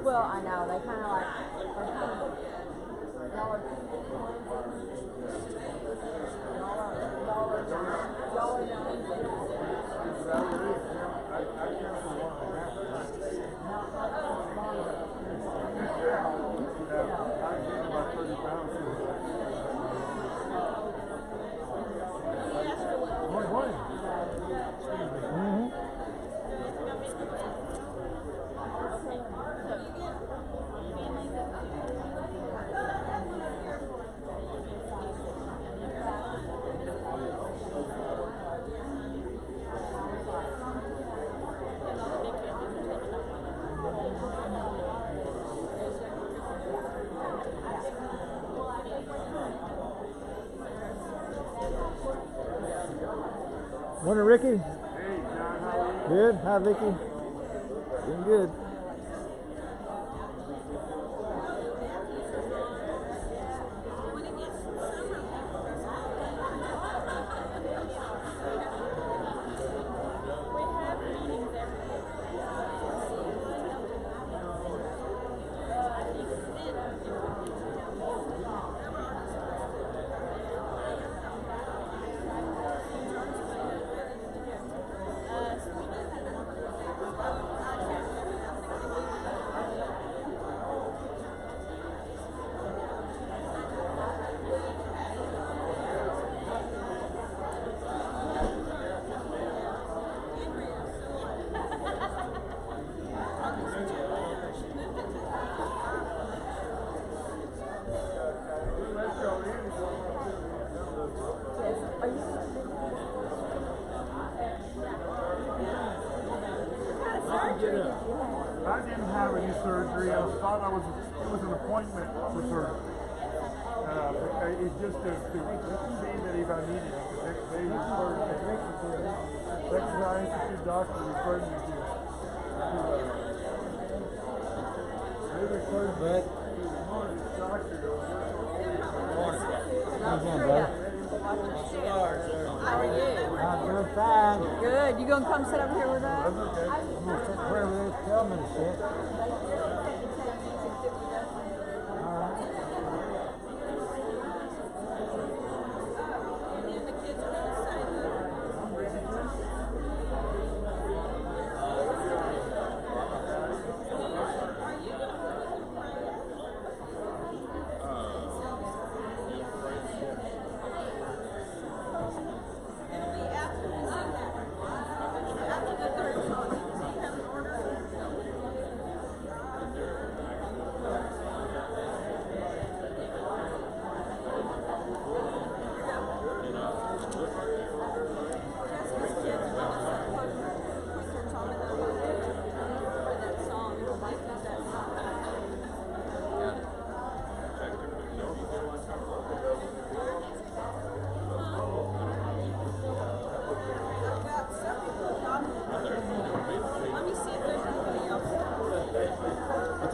Well, I know, they kind of like, y'all are Morning, Ricky. Hey, John, how are you? Good. Hi, Vicky. Doing good. I didn't have any surgery. I thought it was an appointment for surgery. It's just to see that if I needed it. They referred me. Texas Institute doctor referred me to they referred me to one doctor. How are you? I'm doing fine. Good. You gonna come sit up here with us? I'm going to sit wherever they tell me to sit. All right.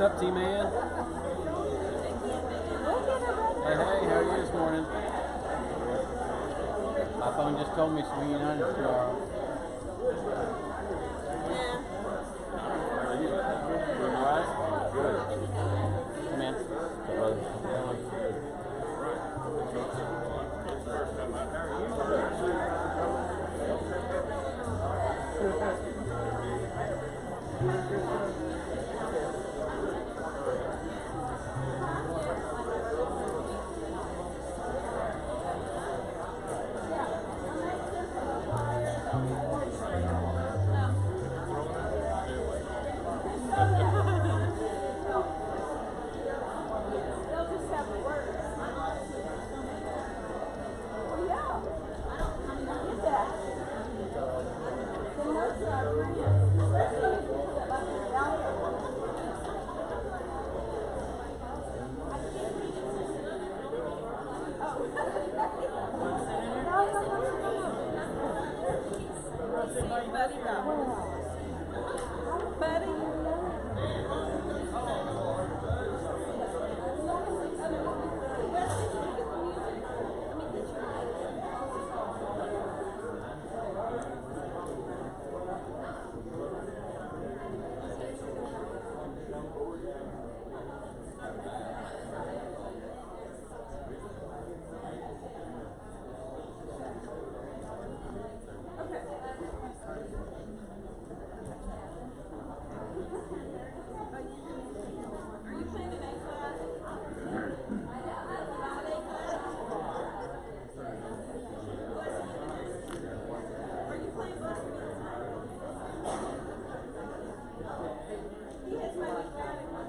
up, T-Man? Hey, how are you this morning? My phone just told me it's reunited tomorrow. All right? Good. Come in.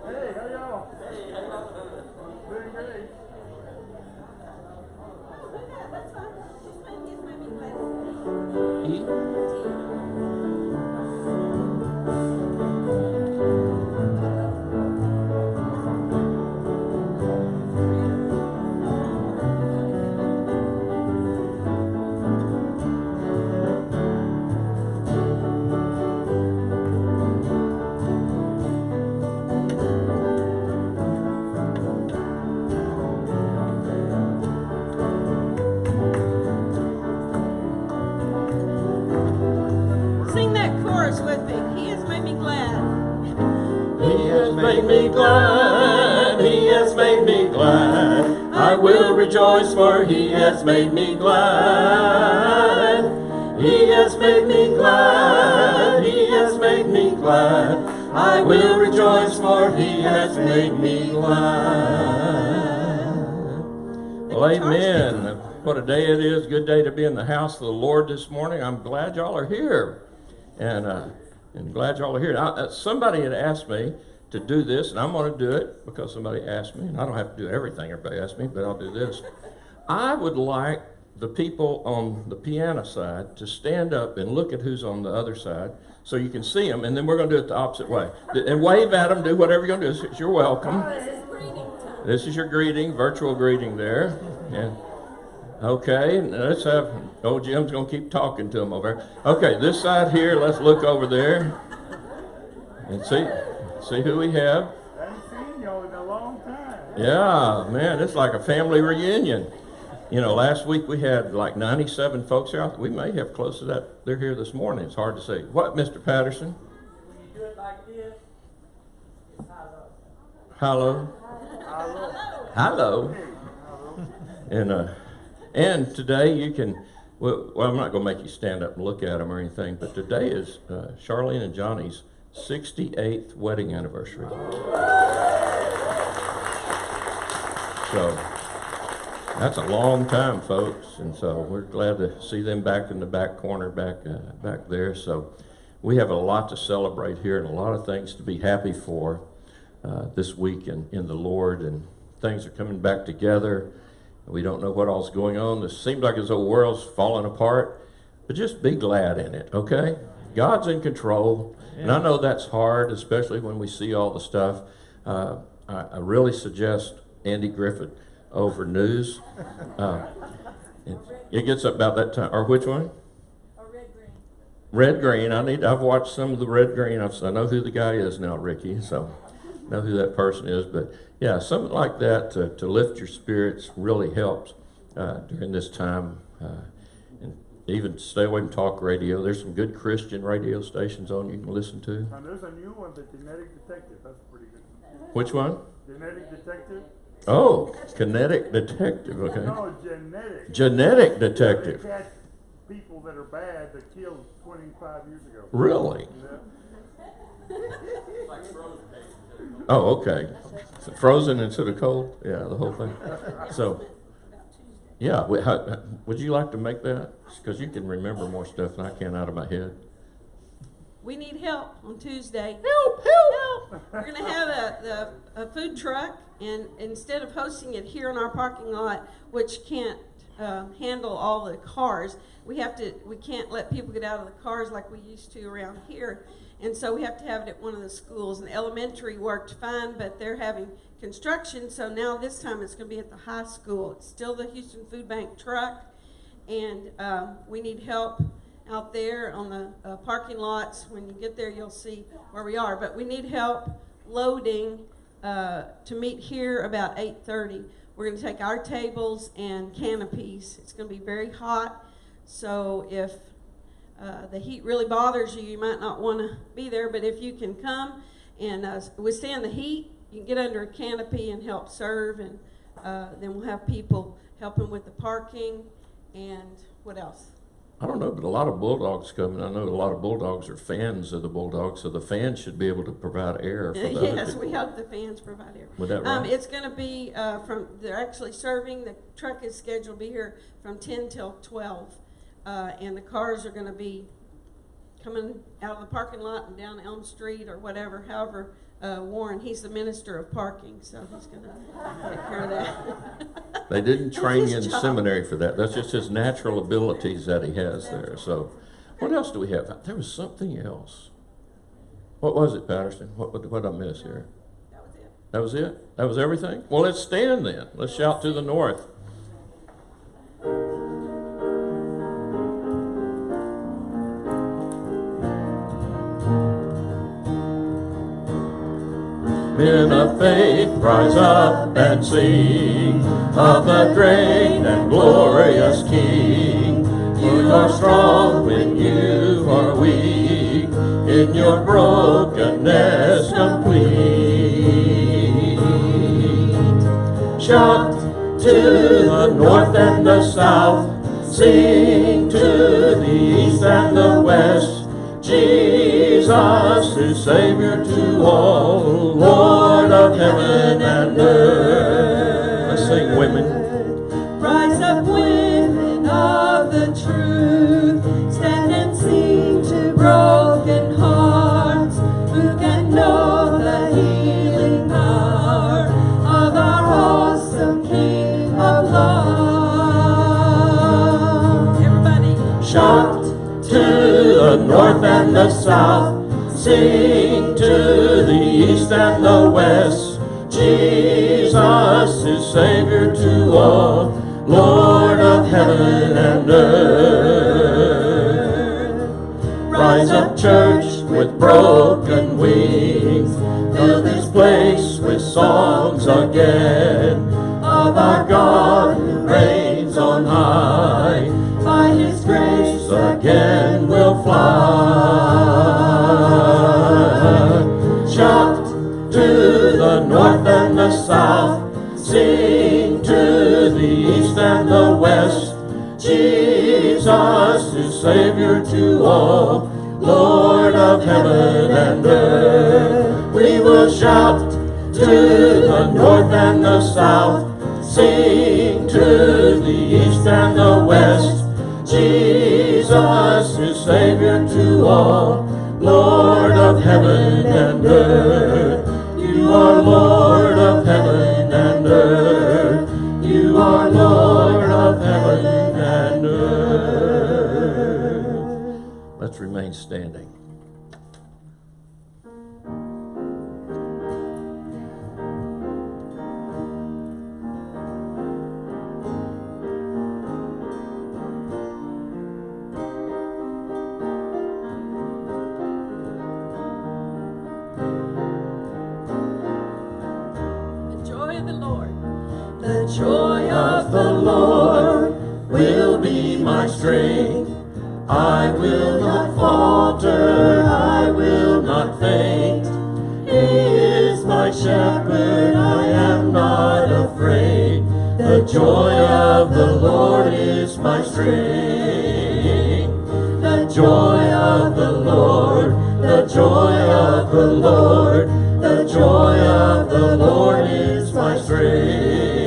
Hey, how y'all? Doing great. Sing that chorus with me. He has made me glad. He has made me glad, He has made me glad. I will rejoice, for He has made me glad. He has made me glad, He has made me glad. I will rejoice, for He has made me glad. Well, amen. What a day it is. Good day to be in the house of the Lord this morning. I'm glad y'all are here. And glad y'all are here. Now, somebody had asked me to do this, and I'm going to do it because somebody asked me, and I don't have to do everything everybody asked me, but I'll do this. I would like the people on the piano side to stand up and look at who's on the other side so you can see them, and then we're going to do it the opposite way. And wave at them, do whatever you're going to do. You're welcome. This is your greeting, virtual greeting there. And okay, let's have, old Jim's going to keep talking to them over there. Okay, this side here, let's look over there and see who we have. I haven't seen y'all in a long time. Yeah, man, it's like a family reunion. You know, last week we had like 97 folks here. We may have close to that. They're here this morning. It's hard to say. What, Mr. Patterson? When you do it like this, it's Hello. Hello. And today you can, well, I'm not going to make you stand up and look at them or anything, but today is Charlene and Johnny's 68th wedding anniversary. So that's a long time, folks, and so we're glad to see them back in the back corner, back there. So we have a lot to celebrate here and a lot of things to be happy for this week in the Lord, and things are coming back together. We don't know what all's going on. It seems like as though the world's falling apart, but just be glad in it, okay? God's in control, and I know that's hard, especially when we see all the stuff. I really suggest Andy Griffith over news. It gets up about that time. Or which one? Or red green. Red Green. I've watched some of the Red Green. I know who the guy is now, Ricky. So, know who that person is, but yeah, something like that to lift your spirits really helps during this time. And even stay away from talk radio. There's some good Christian radio stations on you can listen to. And there's a new one, the Genetic Detective. That's pretty good. Which one? Genetic Detective? Oh, Kinetic Detective. Okay. No, Genetic. Genetic They Detective. catch people that are bad that killed 25 years ago. Really? Yeah. Oh, okay. So frozen instead of cold? Yeah, the whole thing. So, yeah, would you like to make that? Because you can remember more stuff than I can out of my head. We need help on Tuesday. Help, help! We're going to have a food truck, and instead of hosting it here in our parking lot, which can't handle all the cars, we can't let people get out of the cars like we used to around here. And so we have to have it at one of the schools. And elementary worked fine, but they're having construction, so now this time it's going to be at the high school. It's still the Houston Food Bank truck, and we need help out there on the parking lots. When you get there, you'll see where we are. But we need help loading to meet here about 8:30. We're going to take our tables and canopies. It's going to be very hot, so if the heat really bothers you, you might not want to be there. But if you can come and withstand the heat, you can get under a canopy and help serve, and then we'll have people helping with the parking. And what else? I don't know, but a lot of Bulldogs coming. I know a lot of Bulldogs are fans of the Bulldogs, so the fans should be able to provide air for the other Yes, people. we hope the fans provide air. Would that right? It's going to be they're actually serving, the truck is scheduled to be here from 10 till 12. And the cars are going to be coming out of the parking lot and down Elm Street or whatever. However, Warren, he's the minister of parking, so he's going to take care of that. They didn't train you in his job. seminary for that. That's just his natural abilities that he has there. So, what else do we have? There was something else. What was it, Patterson? What did I miss here? That was it. That was it? That was everything? Well, let's stand then. Let's shout to the north. Men of faith, rise up and sing of the great and glorious King. You are strong when you are weak, in your brokenness complete. Shout to the north and the south, sing to the east and the west. Jesus is Savior to all, Lord of heaven and earth. Let's sing, women. Rise up, women of the truth, stand and sing to broken hearts, who can know the healing power of our awesome King of love. Everybody, Shout to the north and the south, sing to the east and the west. Jesus is Savior to all, Lord of heaven and earth. Rise up, church, with broken wings, fill this place with songs again of our God who reigns on high. By His grace again we'll fly. Shout to the north and the south, sing to the east and the west. Jesus is Savior to all, Lord of heaven and earth. We will shout to the north and the south, sing to the east and the west. Jesus is Savior to all, Lord of heaven and earth. You are Lord of heaven and earth. You are Lord of heaven and earth. Let's remain standing. Lord will be my strength. I will not falter, I will not faint. He is my shepherd, I am not afraid. The joy of the Lord is my strength. The joy of the Lord, the joy of the Lord, the joy of the Lord is my strength.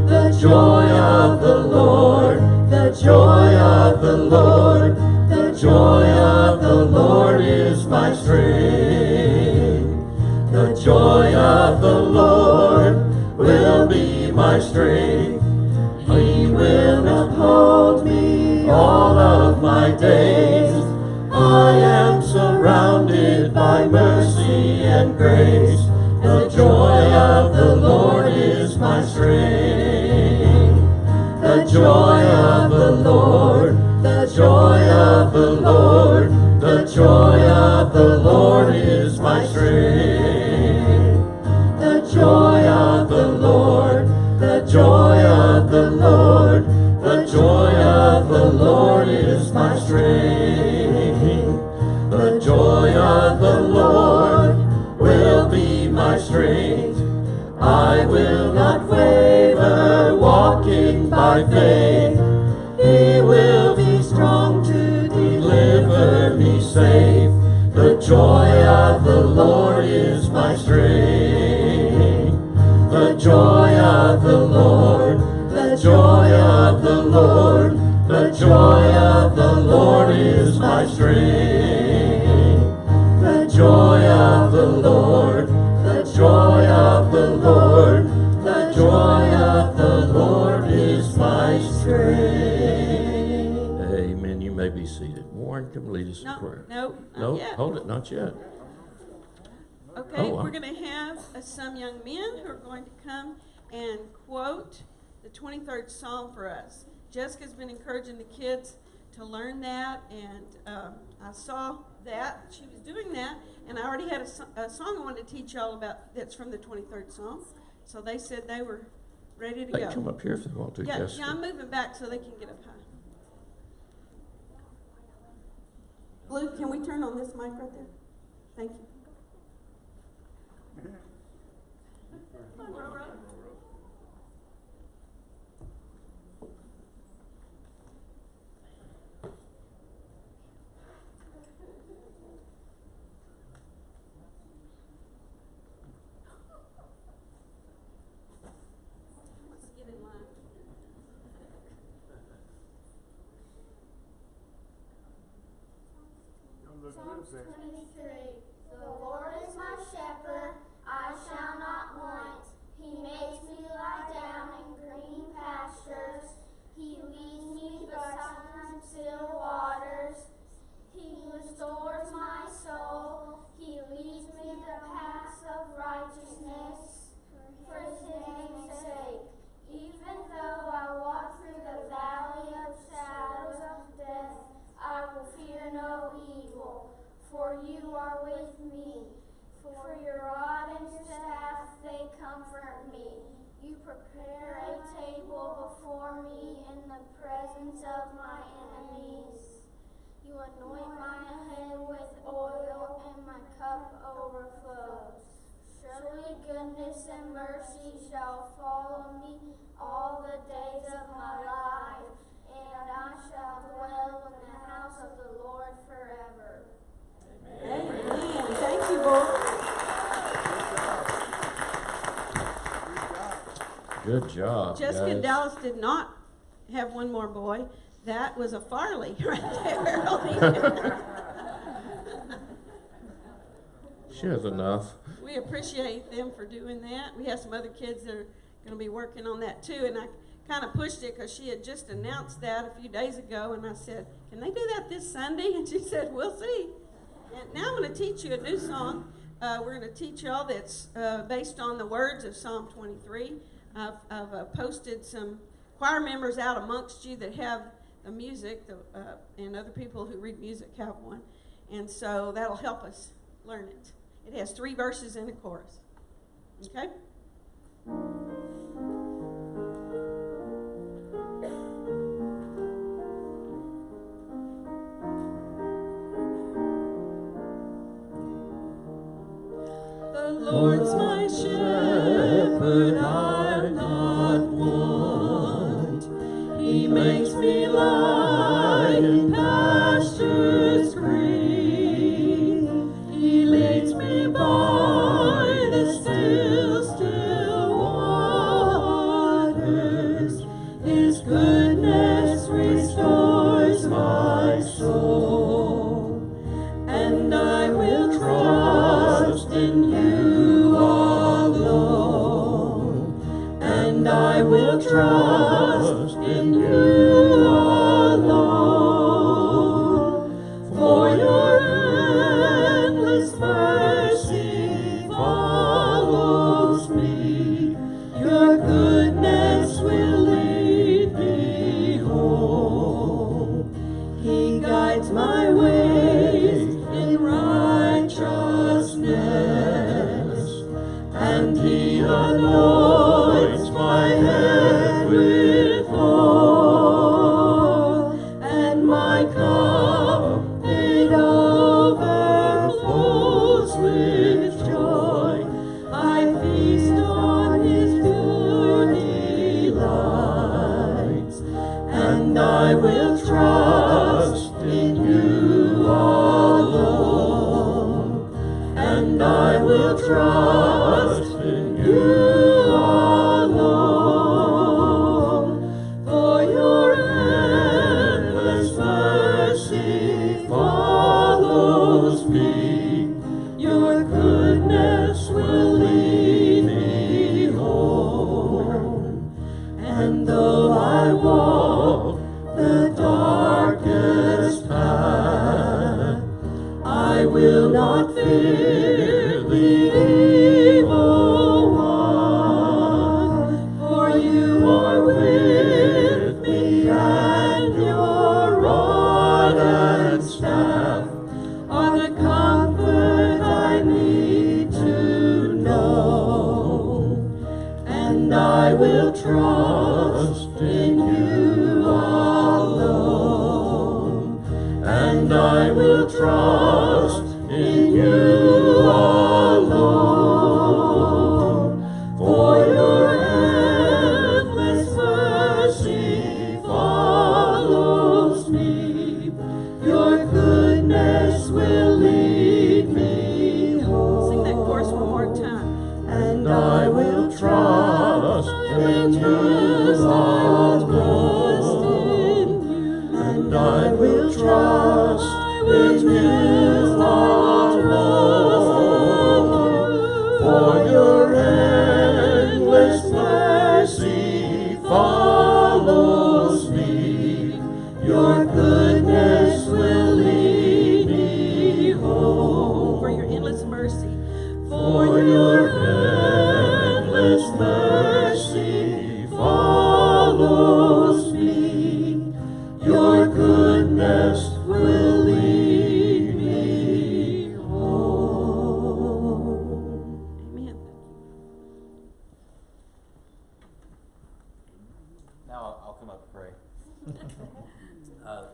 The joy of the Lord, the joy of the Lord, the joy of the Lord is my strength. The joy of the Lord will be my strength. He will uphold me all of my days. I am surrounded by mercy and grace. The joy of the Lord is my strength. The joy of the Lord, the joy of the Lord, the joy of the Lord is my strength. The joy of the Lord, the joy of the Lord, the joy of the Lord is my strength. The joy of the Lord will be my strength. I will not waver, walking by faith. He will be strong to deliver me safe. The joy of the Lord is my strength. The joy of the Lord, the joy of the Lord, the joy of the Lord is my strength. The joy of the Lord, the joy of the Lord, the joy of the Lord is my strength. Amen. You may be seated. Warren, come lead us in prayer. No, No, not yet. hold it, not yet. Okay, Oh, we're going to have some young men who are going to come and quote the 23rd Psalm for us. Jessica's been encouraging the kids to learn that, and I saw that she was doing that, and I already had a song I wanted to teach y'all about that's from the 23rd Psalm. So they said they were ready to They go. can come up here if they want to, Yeah, Jessica. I'm moving back so they can get up high. Luke, can we turn on this mic right there? Thank you. Come on, Roro. Let's get in line. Psalms 23. The Lord is my shepherd, I shall not want. He makes me lie down in green pastures. He leads me beside still waters. He restores my soul. He leads me the paths of righteousness for his name's sake. Even though I walk through the valley of shadows of death, I will fear no evil, for you are with me. For your rod and staff, they comfort me. You prepare a table before me in the presence of my enemies. You anoint my head with oil, and my cup overflows. Surely goodness and mercy shall follow me all the days of my life, and I shall dwell in the house of the Lord forever. Amen. Thank you, boy. Good job, Jessica and guys. Dallas did not have one more boy. That was a Farley right there. She has enough. We appreciate them for doing that. We have some other kids that are going to be working on that too. And I kind of pushed it because she had just announced that a few days ago. And I said, can they do that this Sunday? And she said, we'll see. And now I'm going to teach you a new song. We're going to teach y'all that's based on the words of Psalm 23. I've posted some choir members out amongst you that have the music, and other people who read music have one. And so that'll help us learn it. It has 3 verses and a chorus. Okay? He makes me lie in pastures green. He leads me by the still, still waters. His goodness restores my soul. And I will trust in you alone. And I will trust in you alone. For your endless mercy follows me. Your goodness will lead me home. He guides my ways in righteousness, and He anoints my head with oil, and my cup it overflows with joy. I feast on His pure delights, and I will trust in you alone, and I will trust in you alone. For your endless mercy follows me. Your goodness will lead me home. And though I walk the darkest path, I will not fear the evil one. For you are with me, and your rod and staff are the comfort I need to know. And I will trust in you alone, and I will trust in you alone. For your endless mercy follows me. Your goodness will lead me home. Sing that chorus one more time. And I will trust in you alone, and I will trust in you alone. For your endless mercy follows me. Your goodness will lead me home. For your endless mercy. For your endless mercy follows me. Your goodness will lead me home. Amen. Now I'll come up and pray.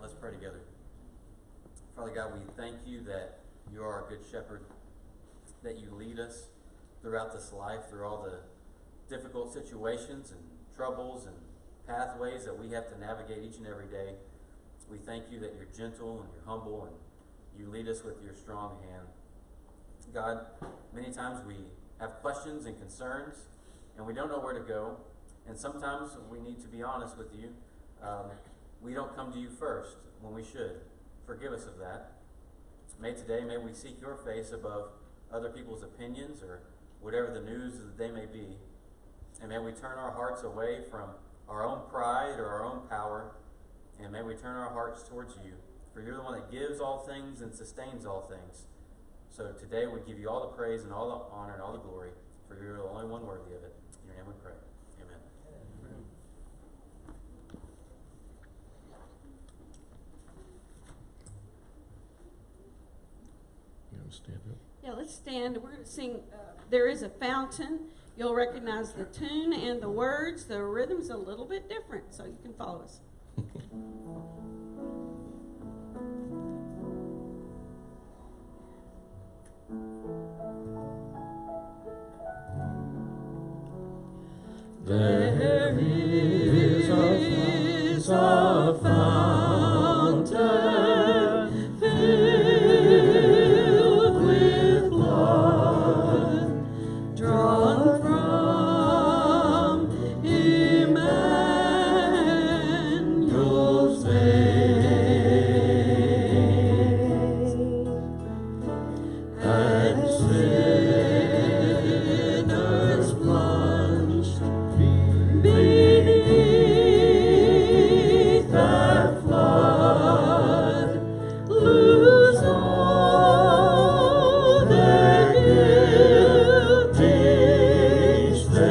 Let's pray together. Father God, we thank you that you are our good shepherd, that you lead us throughout this life, through all the difficult situations and troubles and pathways that we have to navigate each and every day. We thank you that you're gentle and you're humble and you lead us with your strong hand. God, many times we have questions and concerns and we don't know where to go. And sometimes we need to be honest with you. We don't come to you first when we should. Forgive us of that. May we seek your face above other people's opinions or whatever the news of the day may be. And may we turn our hearts away from our own pride or our own power. And may we turn our hearts towards you. For you're the one that gives all things and sustains all things. So today we give you all the praise and all the honor and all the glory. For you're the only one worthy of it. In your name we pray. Amen. You want to stand up? Yeah, let's stand. We're going to sing There Is a Fountain. You'll recognize the tune and the words. The rhythm's a little bit different, so you can follow us. There is a is a fountain filled with blood, drawn from Emmanuel's veins, and sinners plunged beneath that flood lose all their guilty stains,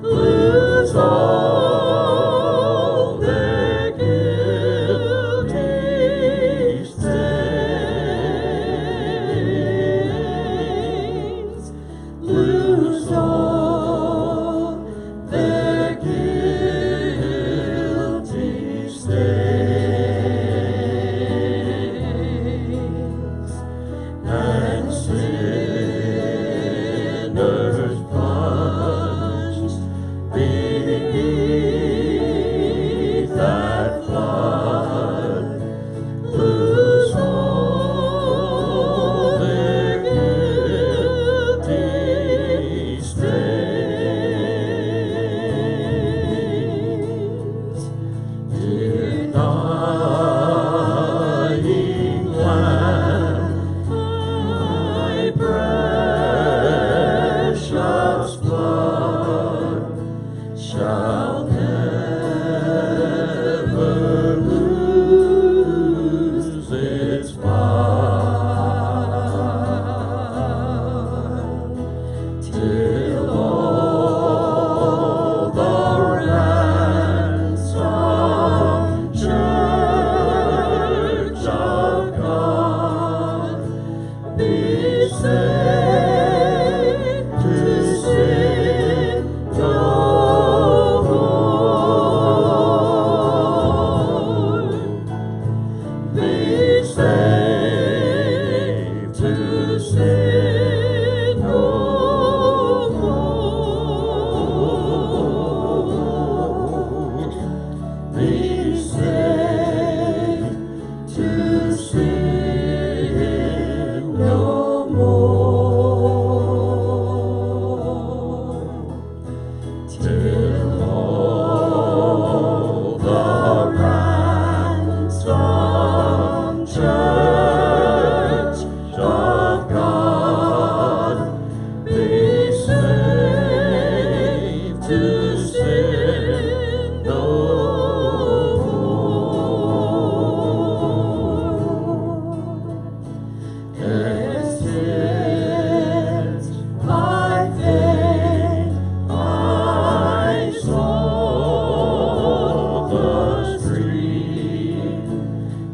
lose all their guilty stains, lose all their guilty stains, and sinners plunged beneath that flood lose all their guilty stains. Dear dying Lamb, thy precious blood shall never lose its power, till all the ransomed church of God be saved to sin no more. Be saved to sin no more. Be saved to sin no more. Till all the ransomed church of God be saved to sin no more. Exist by faith, I saw the stream,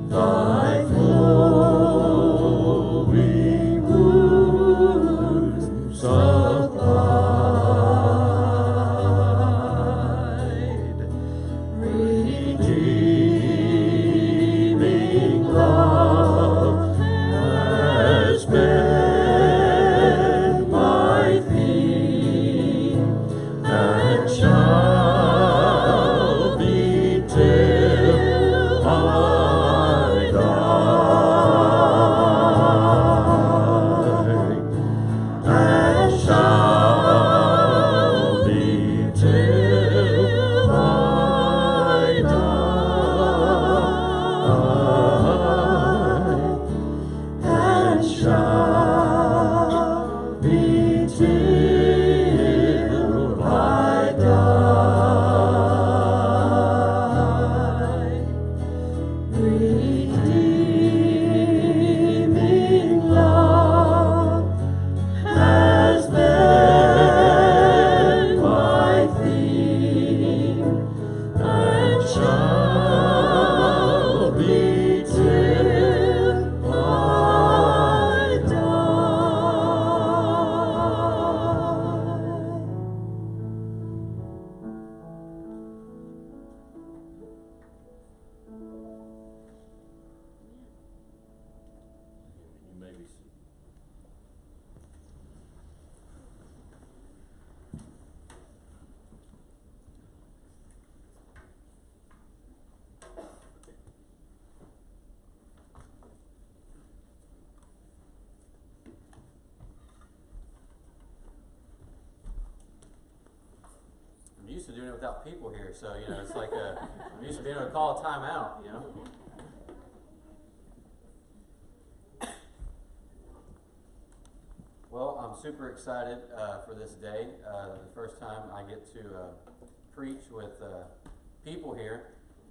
thy flowing wounds supplied, redeeming love has been my theme, and shall be till I die, and shall be till I die, and shall be till I die. doing it without people here. So, you know, it's like I'm used to being able to call a timeout, you know. Well, I'm super excited for this day. The first time I get to preach with people here,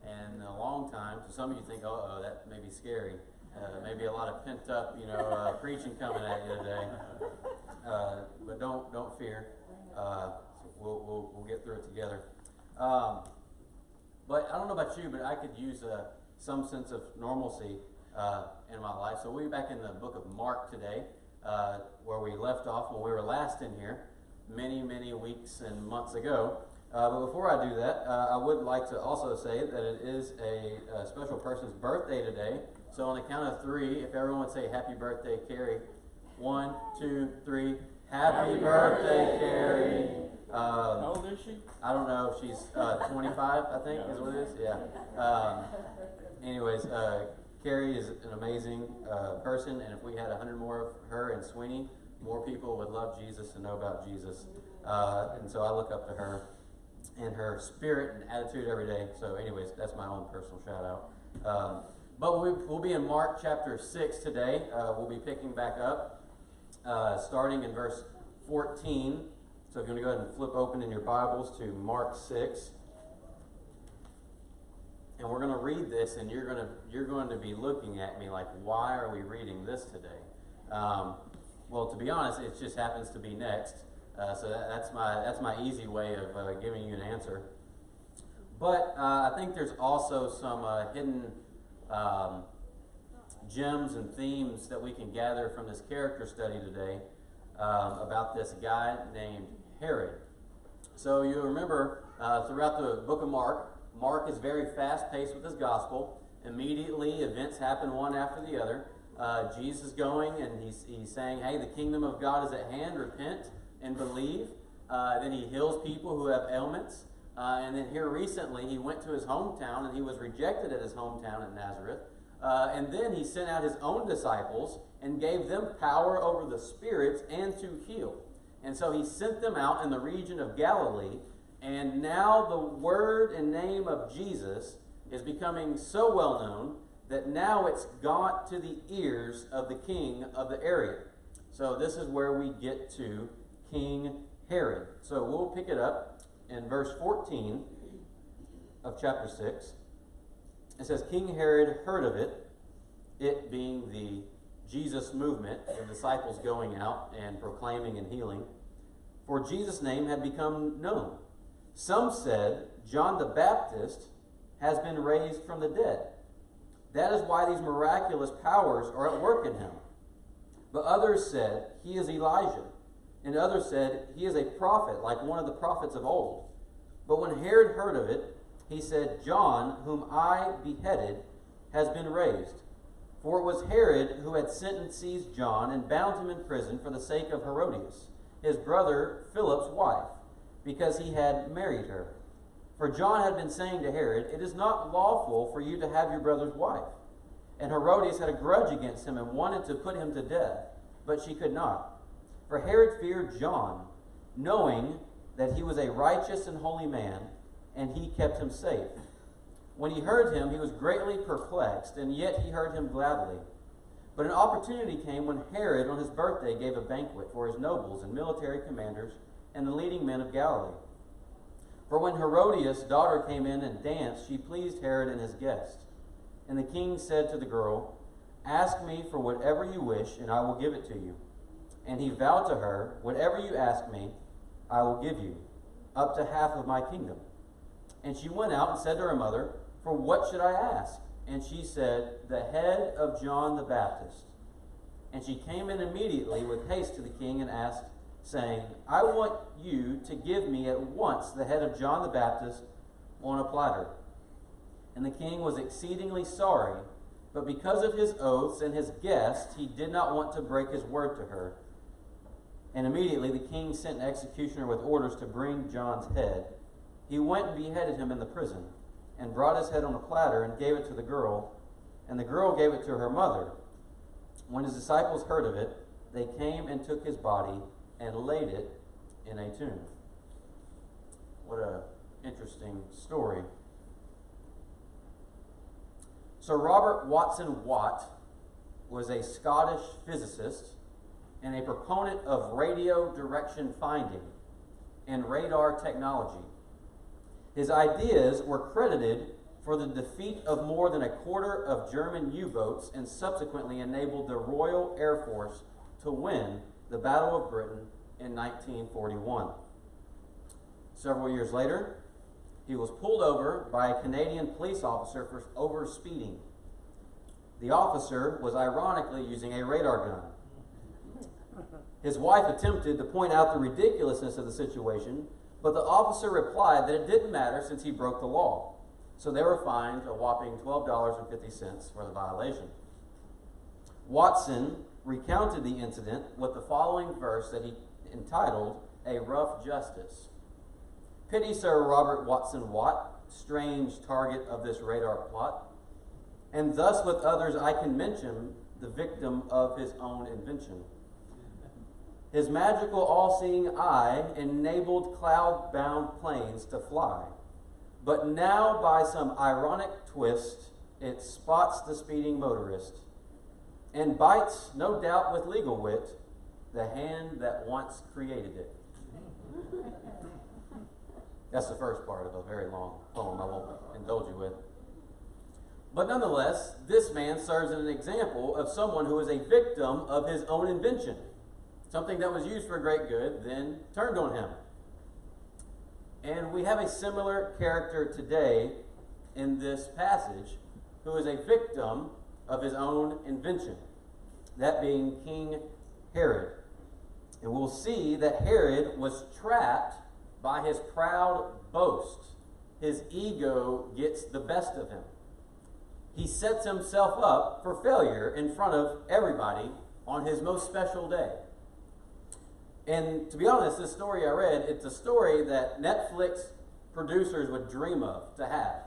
and in a long time. So some of you think, oh, that may be scary. Maybe a lot of pent up, you know, preaching coming at you today. But don't fear. We'll get through it together. But I don't know about you, but I could use some sense of normalcy in my life. So we'll be back in the book of Mark today, where we left off when we were last in here, many weeks and months ago. But before I do that, I would like to also say that it is a special person's birthday today. So on the count of 3, if everyone would say happy birthday, Carrie. 1, 2, 3. Happy birthday, Carrie. How old is she? I don't know. She's 25, I think, is what it is. Yeah. Anyways, Carrie is an amazing person, and if we had 100 more of her and Sweeney, more people would love Jesus and know about Jesus. And so I look up to her and her spirit and attitude every day. So anyways, that's my own personal shout out. But we'll be in Mark chapter 6 today. We'll be picking back up, starting in verse 14. So if you're going to go ahead and flip open in your Bibles to Mark 6. And we're going to read this, and you're going to be looking at me like, why are we reading this today? Well, to be honest, it just happens to be next. So that's my easy way of giving you an answer. But I think there's also some hidden gems and themes that we can gather from this character study today about this guy named Herod. So you remember throughout the book of Mark is very fast-paced with his gospel. Immediately, events happen one after the other. Jesus is going and he's saying, hey, the kingdom of God is at hand, repent and believe. Then he heals people who have ailments. And then here recently, he went to his hometown and he was rejected at his hometown in Nazareth. And then he sent out his own disciples and gave them power over the spirits and to heal. And so he sent them out in the region of Galilee. And now the word and name of Jesus is becoming so well known that now it's got to the ears of the king of the area. So this is where we get to King Herod. So we'll pick it up in verse 14 of chapter 6. It says, King Herod heard of it being the Jesus movement, the disciples going out and proclaiming and healing, for Jesus' name had become known. Some said, John the Baptist has been raised from the dead. That is why these miraculous powers are at work in him. But others said, he is Elijah. And others said, he is a prophet, like one of the prophets of old. But when Herod heard of it, he said, John, whom I beheaded, has been raised. For it was Herod who had sent and seized John and bound him in prison for the sake of Herodias, his brother Philip's wife, because he had married her. For John had been saying to Herod, it is not lawful for you to have your brother's wife. And Herodias had a grudge against him and wanted to put him to death, but she could not. For Herod feared John, knowing that he was a righteous and holy man, and he kept him safe. When he heard him, he was greatly perplexed, and yet he heard him gladly. But an opportunity came when Herod, on his birthday, gave a banquet for his nobles and military commanders and the leading men of Galilee. For when Herodias' daughter came in and danced, she pleased Herod and his guests. And the king said to the girl, ask me for whatever you wish, and I will give it to you. And he vowed to her, whatever you ask me, I will give you, up to half of my kingdom. And she went out and said to her mother, for what should I ask? And she said, the head of John the Baptist. And she came in immediately with haste to the king and asked, saying, I want you to give me at once the head of John the Baptist on a platter. And the king was exceedingly sorry, but because of his oaths and his guests, he did not want to break his word to her. And immediately the king sent an executioner with orders to bring John's head. He went and beheaded him in the prison, and brought his head on a platter and gave it to the girl, and the girl gave it to her mother. When his disciples heard of it, they came and took his body and laid it in a tomb. What a interesting story. Sir Robert Watson Watt was a Scottish physicist and a proponent of radio direction finding and radar technology. His ideas were credited for the defeat of more than a quarter of German U-boats and subsequently enabled the Royal Air Force to win the Battle of Britain in 1941. Several years later, he was pulled over by a Canadian police officer for overspeeding. The officer was ironically using a radar gun. His wife attempted to point out the ridiculousness of the situation, but the officer replied that it didn't matter since he broke the law. So they were fined a whopping $12.50 for the violation. Watson recounted the incident with the following verse that he entitled, "A Rough Justice." Pity Sir Robert Watson Watt, strange target of this radar plot, and thus with others I can mention the victim of his own invention. His magical all-seeing eye enabled cloud-bound planes to fly, but now by some ironic twist, it spots the speeding motorist and bites, no doubt with legal wit, the hand that once created it. That's the first part of a very long poem I won't indulge you with. But nonetheless, this man serves as an example of someone who is a victim of his own invention. Something that was used for great good, then turned on him. And we have a similar character today in this passage who is a victim of his own invention, that being King Herod. And we'll see that Herod was trapped by his proud boast. His ego gets the best of him. He sets himself up for failure in front of everybody on his most special day. And to be honest, this story I read, it's a story that Netflix producers would dream of to have.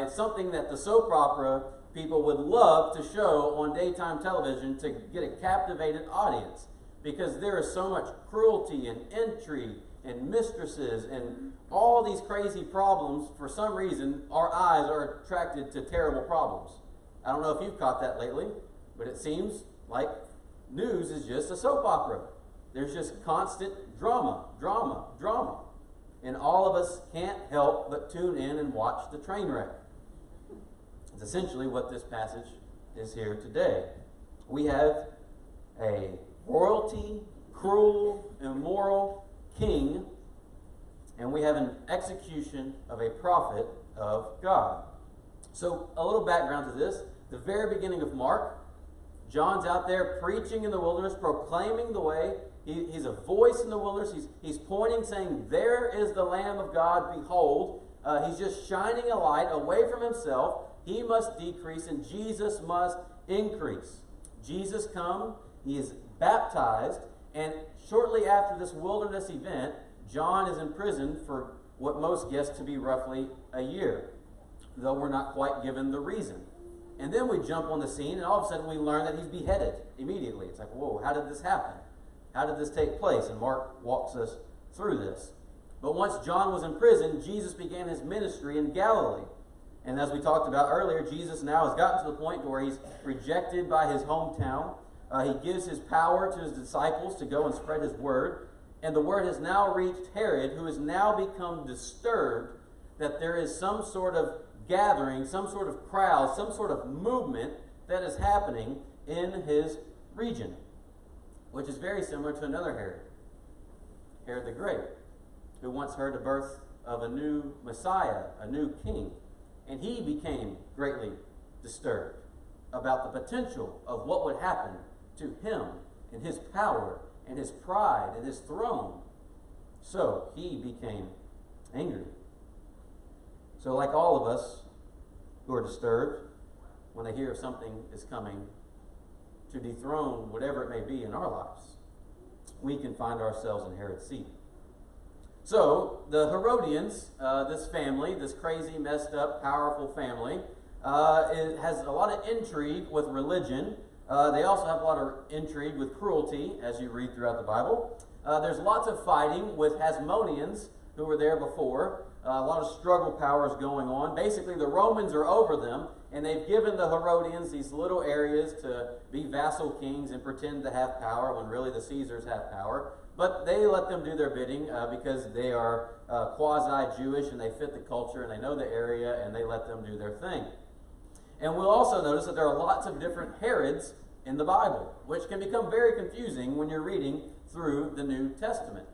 It's something that the soap opera people would love to show on daytime television to get a captivated audience, because there is so much cruelty and intrigue and mistresses and all these crazy problems. For some reason, our eyes are attracted to terrible problems. I don't know if you've caught that lately, but it seems like news is just a soap opera. There's just constant drama, drama, drama. And all of us can't help but tune in and watch the train wreck. It's essentially what this passage is here today. We have a royalty, cruel, immoral king, and we have an execution of a prophet of God. So a little background to this. The very beginning of Mark, John's out there preaching in the wilderness, proclaiming the way. He's a voice in the wilderness. He's pointing, saying, "There is the Lamb of God, behold." He's just shining a light away from himself. He must decrease and Jesus must increase. Jesus comes, he is baptized, and shortly after this wilderness event, John is imprisoned for what most guess to be roughly a year, though we're not quite given the reason. And then we jump on the scene, and all of a sudden we learn that he's beheaded immediately. It's like, whoa, how did this happen? How did this take place? And Mark walks us through this. But once John was in prison, Jesus began his ministry in Galilee. And as we talked about earlier, Jesus now has gotten to the point where he's rejected by his hometown. He gives his power to his disciples to go and spread his word. And the word has now reached Herod, who has now become disturbed that there is some sort of gathering, some sort of crowd, some sort of movement that is happening in his region, which is very similar to another Herod, Herod the Great, who once heard the birth of a new Messiah, a new king, and he became greatly disturbed about the potential of what would happen to him and his power and his pride and his throne. So he became angry. So like all of us who are disturbed when they hear something is coming to dethrone whatever it may be in our lives, we can find ourselves in Herod's seat. So the Herodians, this family, this crazy, messed up, powerful family, it has a lot of intrigue with religion. They also have a lot of intrigue with cruelty, as you read throughout the Bible. There's lots of fighting with Hasmoneans, who were there before. A lot of struggle powers going on. Basically, the Romans are over them, and they've given the Herodians these little areas to be vassal kings and pretend to have power when really the Caesars have power. But they let them do their bidding because they are quasi-Jewish and they fit the culture and they know the area, and they let them do their thing. And we'll also notice that there are lots of different Herods in the Bible, which can become very confusing when you're reading through the New Testament.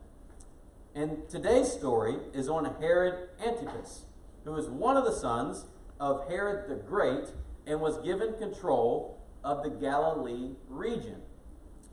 And today's story is on Herod Antipas, who is one of the sons of Herod the Great and was given control of the Galilee region.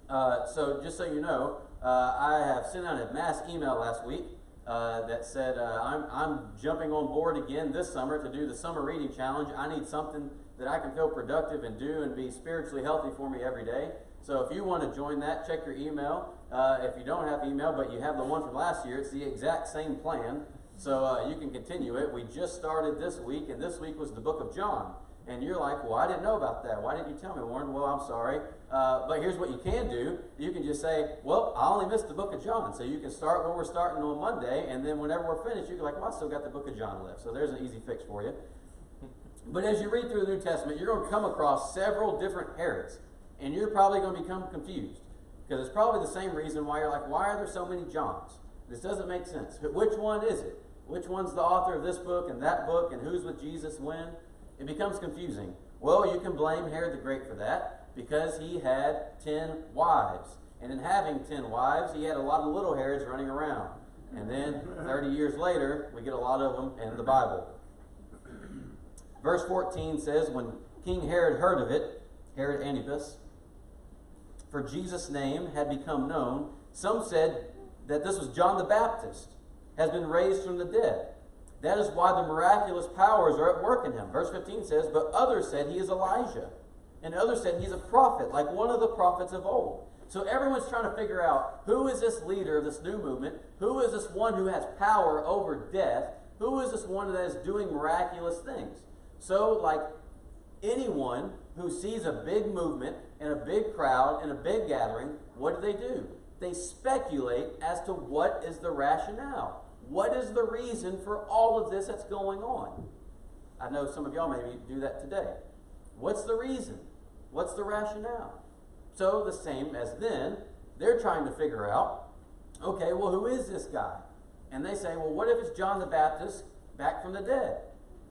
So just so you know, I have sent out a mass email last week that said I'm jumping on board again this summer to do the summer reading challenge. I need something that I can feel productive and do and be spiritually healthy for me every day. So if you want to join that, check your email. If you don't have email, but you have the one from last year, it's the exact same plan. So you can continue it. We just started this week, and this week was the book of John. And you're like, well, I didn't know about that. Why didn't you tell me, Warren? Well, I'm sorry. But here's what you can do. You can just say, well, I only missed the book of John. So you can start where we're starting on Monday, and then whenever we're finished, you can be like, well, I still got the book of John left. So there's an easy fix for you. But as you read through the New Testament, you're going to come across several different Herods. And you're probably going to become confused. Because it's probably the same reason why you're like, why are there so many Johns? This doesn't make sense. Which one is it? Which one's the author of this book and that book, and who's with Jesus when? It becomes confusing. Well, you can blame Herod the Great for that because he had 10 wives. And in having 10 wives, he had a lot of little Herods running around. And then 30 years later, we get a lot of them in the Bible. Verse 14 says, when King Herod heard of it, Herod Antipas, for Jesus' name had become known, some said that this was John the Baptist, has been raised from the dead. That is why the miraculous powers are at work in him. Verse 15 says, but others said he is Elijah. And others said he's a prophet, like one of the prophets of old. So everyone's trying to figure out, who is this leader of this new movement? Who is this one who has power over death? Who is this one that is doing miraculous things? So, like anyone who sees a big movement and a big crowd and a big gathering, what do? They speculate as to what is the rationale. What is the reason for all of this that's going on? I know some of y'all maybe do that today. What's the reason? What's the rationale? So the same as then, they're trying to figure out, okay, well, who is this guy? And they say, well, what if it's John the Baptist back from the dead?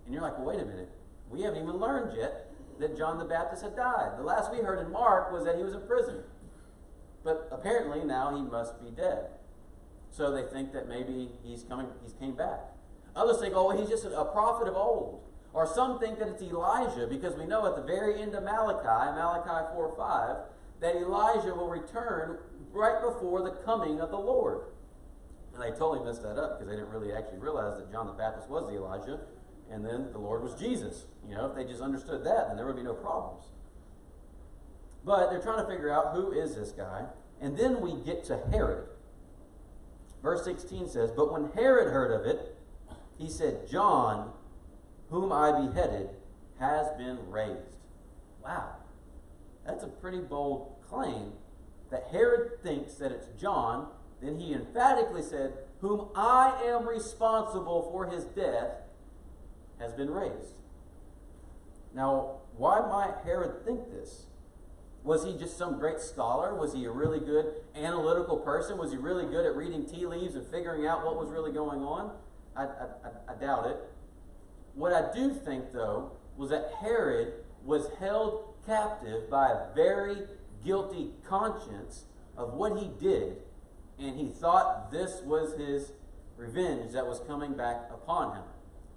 And you're like, well, wait a minute. We haven't even learned yet that John the Baptist had died. The last we heard in Mark was that he was in prison. But apparently now he must be dead. So they think that maybe he's came back. Others think, oh, well, he's just a prophet of old. Or some think that it's Elijah, because we know at the very end of Malachi 4:5, that Elijah will return right before the coming of the Lord. And they totally messed that up because they didn't really actually realize that John the Baptist was the Elijah, and then the Lord was Jesus. You know, if they just understood that, then there would be no problems. But they're trying to figure out, who is this guy? And then we get to Herod. Verse 16 says, but when Herod heard of it, he said, John, whom I beheaded, has been raised. Wow. That's a pretty bold claim that Herod thinks that it's John. Then he emphatically said, whom I am responsible for his death, has been raised. Now, why might Herod think this? Was he just some great scholar? Was he a really good analytical person? Was he really good at reading tea leaves and figuring out what was really going on? I doubt it. What I do think, though, was that Herod was held captive by a very guilty conscience of what he did, and he thought this was his revenge that was coming back upon him.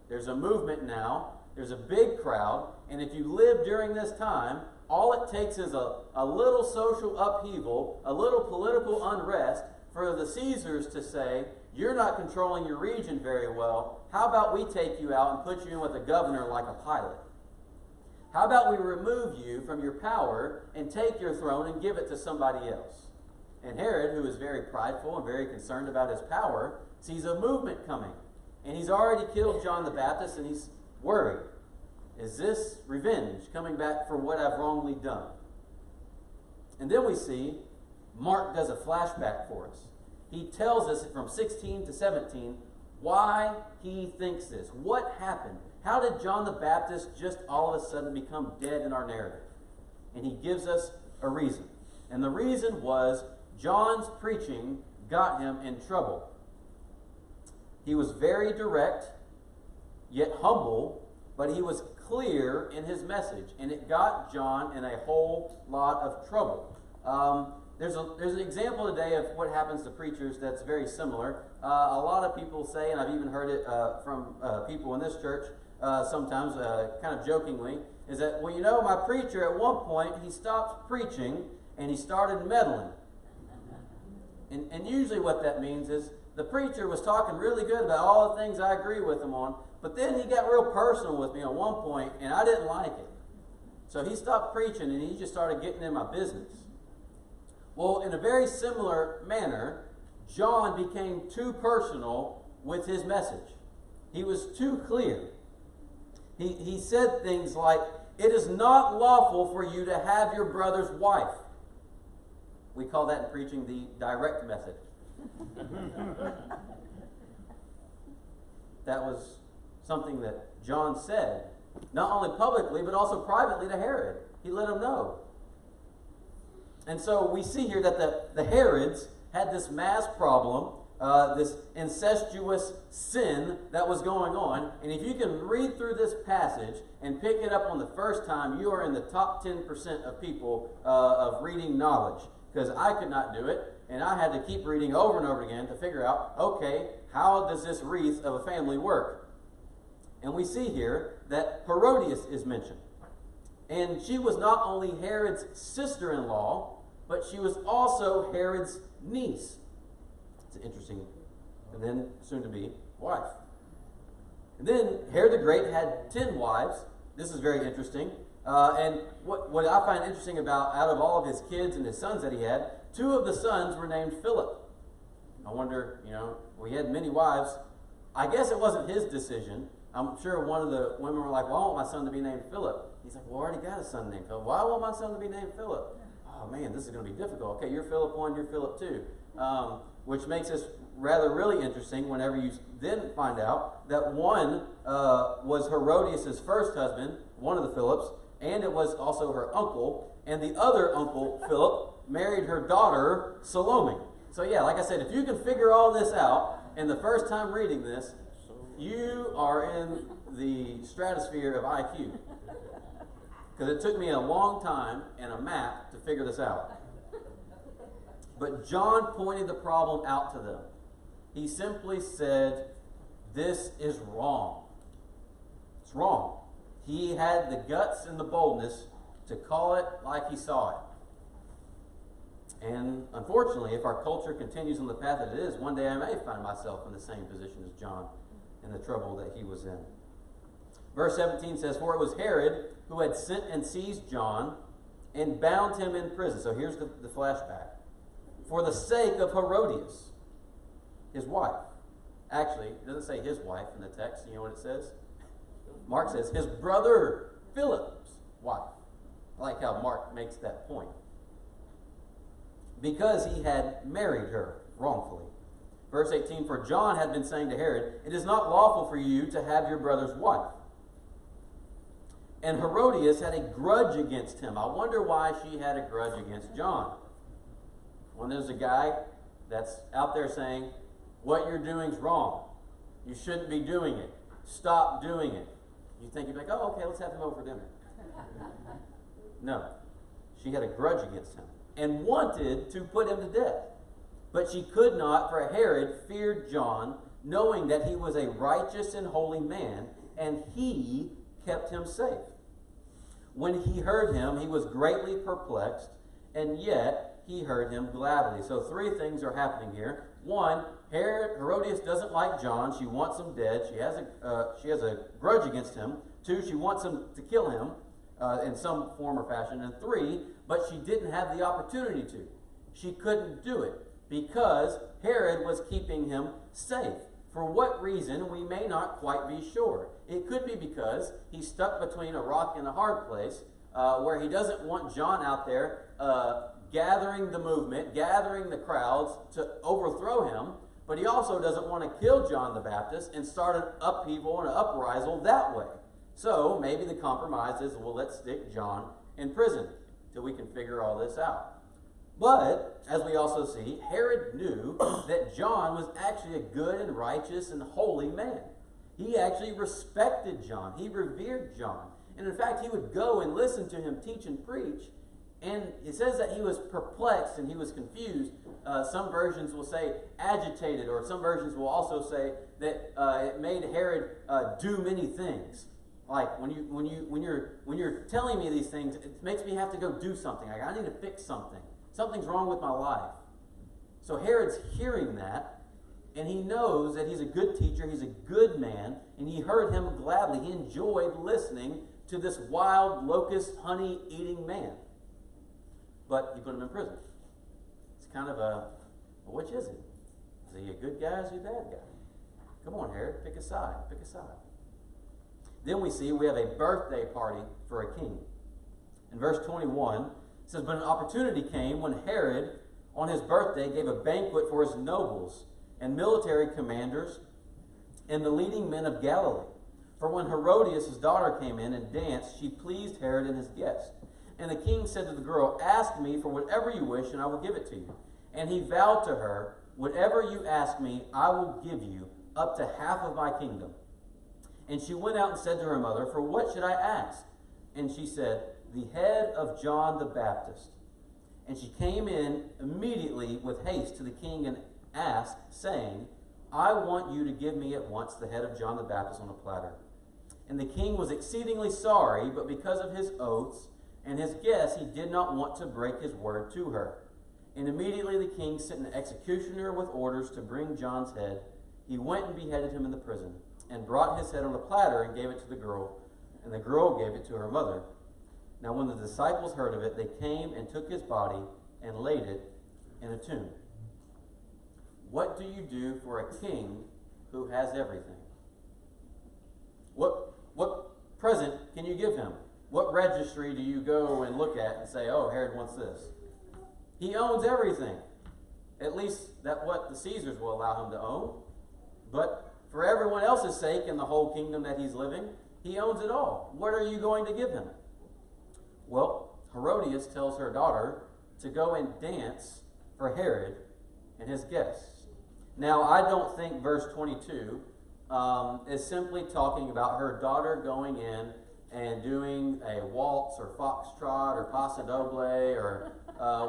There's a movement now, there's a big crowd, and if you live during this time, all it takes is a little social upheaval, a little political unrest for the Caesars to say, you're not controlling your region very well. How about we take you out and put you in with a governor like a Pilate? How about we remove you from your power and take your throne and give it to somebody else? And Herod, who is very prideful and very concerned about his power, sees a movement coming. And he's already killed John the Baptist, and he's worried. Is this revenge coming back for what I've wrongly done? And then we see Mark does a flashback for us. He tells us from 16 to 17 why he thinks this. What happened? How did John the Baptist just all of a sudden become dead in our narrative? And he gives us a reason. And the reason was John's preaching got him in trouble. He was very direct, yet humble, but he was clear in his message, and it got John in a whole lot of trouble. There's an example today of what happens to preachers that's very similar. A lot of people say, and I've even heard it from people in this church sometimes, kind of jokingly, is that, well, you know, my preacher at one point, he stopped preaching and he started meddling. And usually what that means is the preacher was talking really good about all the things I agree with him on, but then he got real personal with me at one point, and I didn't like it. So he stopped preaching, and he just started getting in my business. Well, in a very similar manner, John became too personal with his message. He was too clear. He said things like, "It is not lawful for you to have your brother's wife." We call that in preaching the direct method. That was something that John said, not only publicly, but also privately to Herod. He let him know. And so we see here that the Herods had this mass problem, this incestuous sin that was going on. And if you can read through this passage and pick it up on the first time, you are in the top 10% of people of reading knowledge. Because I could not do it, and I had to keep reading over and over again to figure out, okay, how does this wreath of a family work? And we see here that Herodias is mentioned. And she was not only Herod's sister-in-law, but she was also Herod's niece. It's interesting. And then soon-to-be wife. And then Herod the Great had 10 wives. This is very interesting. And what I find interesting about, out of all of his kids and his sons that he had, 2 of the sons were named Philip. I wonder, well, he had many wives. I guess it wasn't his decision. I'm sure one of the women were like, well, I want my son to be named Philip. He's like, well, I already got a son named Philip. Well, I want my son to be named Philip. Oh, man, this is going to be difficult. Okay, you're Philip 1, you're Philip 2. Which makes this really interesting whenever you then find out that one was Herodias' first husband, one of the Philips, and it was also her uncle, and the other uncle, Philip, married her daughter, Salome. So yeah, like I said, if you can figure all this out, and the first time reading this, you are in the stratosphere of IQ. Because it took me a long time and a map to figure this out. But John pointed the problem out to them. He simply said, this is wrong. It's wrong. He had the guts and the boldness to call it like he saw it. And unfortunately, if our culture continues on the path that it is, one day I may find myself in the same position as John in the trouble that he was in. Verse 17 says, for it was Herod who had sent and seized John and bound him in prison. So here's the flashback. For the sake of Herodias, his wife. Actually, it doesn't say his wife in the text. You know what it says? Mark says his brother Philip's wife. I like how Mark makes that point. Because he had married her wrongfully. Verse 18, for John had been saying to Herod, it is not lawful for you to have your brother's wife. And Herodias had a grudge against him. I wonder why she had a grudge against John. When there's a guy that's out there saying, what you're doing is wrong. You shouldn't be doing it. Stop doing it. You think you'd be like, oh, okay, let's have him over for dinner. No. She had a grudge against him and wanted to put him to death. But she could not, for Herod feared John, knowing that he was a righteous and holy man, and he kept him safe. When he heard him, he was greatly perplexed, and yet he heard him gladly. So 3 things are happening here. 1, Herodias doesn't like John. She wants him dead. She has a grudge against him. 2, she wants him to kill him in some form or fashion. And 3, but she didn't have the opportunity to. She couldn't do it because Herod was keeping him safe. For what reason, we may not quite be sure. It could be because he's stuck between a rock and a hard place where he doesn't want John out there gathering the movement, gathering the crowds to overthrow him. but he also doesn't want to kill John the Baptist and start an upheaval and an uprisal that way. So maybe the compromise is, well, let's stick John in prison till we can figure all this out. But, as we also see, Herod knew that John was actually a good and righteous and holy man. He actually respected John. He revered John. And in fact, he would go and listen to him teach and preach. And it says that he was perplexed and he was confused. Some versions will say agitated, or some versions will also say that it made Herod do many things. Like when you're telling me these things, it makes me have to go do something. Like, I need to fix something. Something's wrong with my life. So Herod's hearing that, and he knows that he's a good teacher, he's a good man, and he heard him gladly. He enjoyed listening to this wild locust honey eating man. But he put him in prison. It's kind of a, well, which is he? Is he a good guy or is he a bad guy? Come on, Herod, pick a side, pick a side. Then we see we have a birthday party for a king. In verse 21, it says, but an opportunity came when Herod, on his birthday, gave a banquet for his nobles and military commanders and the leading men of Galilee. For when Herodias, his daughter, came in and danced, she pleased Herod and his guests. And the king said to the girl, ask me for whatever you wish, and I will give it to you. And he vowed to her, whatever you ask me, I will give you, up to half of my kingdom. And she went out and said to her mother, for what should I ask? And she said, the head of John the Baptist. And she came in immediately with haste to the king and asked, saying, I want you to give me at once the head of John the Baptist on a platter. And the king was exceedingly sorry, but because of his oaths and his guests, he did not want to break his word to her. And immediately the king sent an executioner with orders to bring John's head. He went and beheaded him in the prison, and brought his head on a platter and gave it to the girl, and the girl gave it to her mother. Now when the disciples heard of it, they came and took his body and laid it in a tomb. What do you do for a king who has everything? What present can you give him? What registry do you go and look at and say, oh, Herod wants this? He owns everything. At least that's what the Caesars will allow him to own. But for everyone else's sake in the whole kingdom that he's living, he owns it all. What are you going to give him? Well, Herodias tells her daughter to go and dance for Herod and his guests. Now, I don't think verse 22 is simply talking about her daughter going in and doing a waltz or foxtrot or paso doble or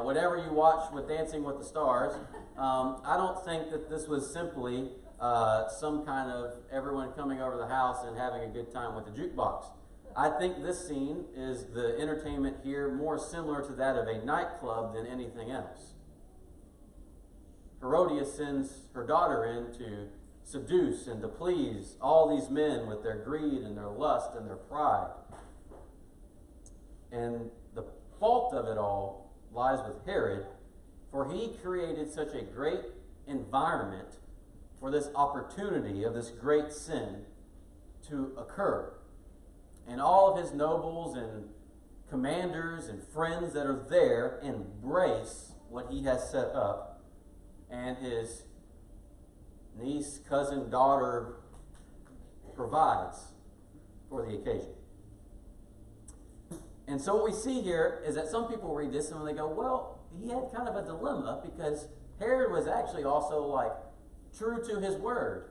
whatever you watch with Dancing with the Stars. I don't think that this was simply some kind of everyone coming over the house and having a good time with the jukebox. I think this scene is the entertainment here more similar to that of a nightclub than anything else. Herodias sends her daughter in to seduce and to please all these men with their greed and their lust and their pride. And the fault of it all lies with Herod, for he created such a great environment for this opportunity of this great sin to occur. And all of his nobles and commanders and friends that are there embrace what he has set up, and his niece, cousin, daughter provides for the occasion. And so what we see here is that some people read this and they go, well, he had kind of a dilemma because Herod was actually also like true to his word.